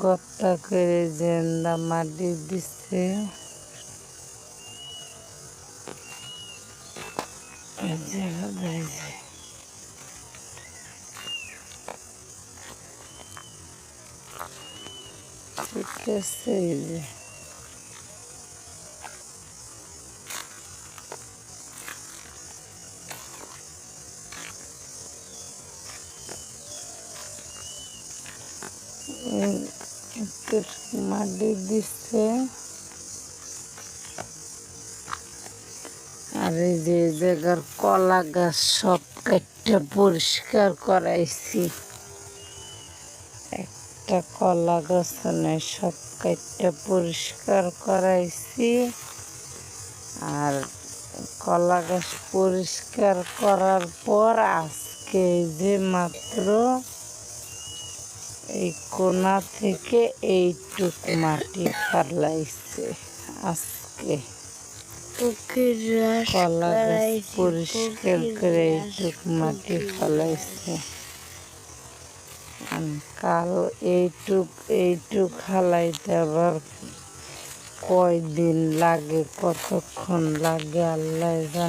গর্তা করে জেন্দা মাটি দিচ্ছে। এই যে ছুটতেছে, এই যে মাটি দিচ্ছে। আর এই যে জায়গার কলা গাছ সব কেটে পরিষ্কার করাইছি। একটা কলা গাছ নেই, সব কেটে পরিষ্কার করাইছি। আর কলা গাছ পরিষ্কার করার পর আজকে যে মাত্র এই কোনা থেকে এইটুক মাটি ফেলাইছে আজকে। কলা গাছ পরিষ্কার করে এইটুক মাটি ফেলাইছে। কাল এইটুক হালাইতে আবার কয়দিন লাগে, কতক্ষণ লাগে আল্লাহ জানে।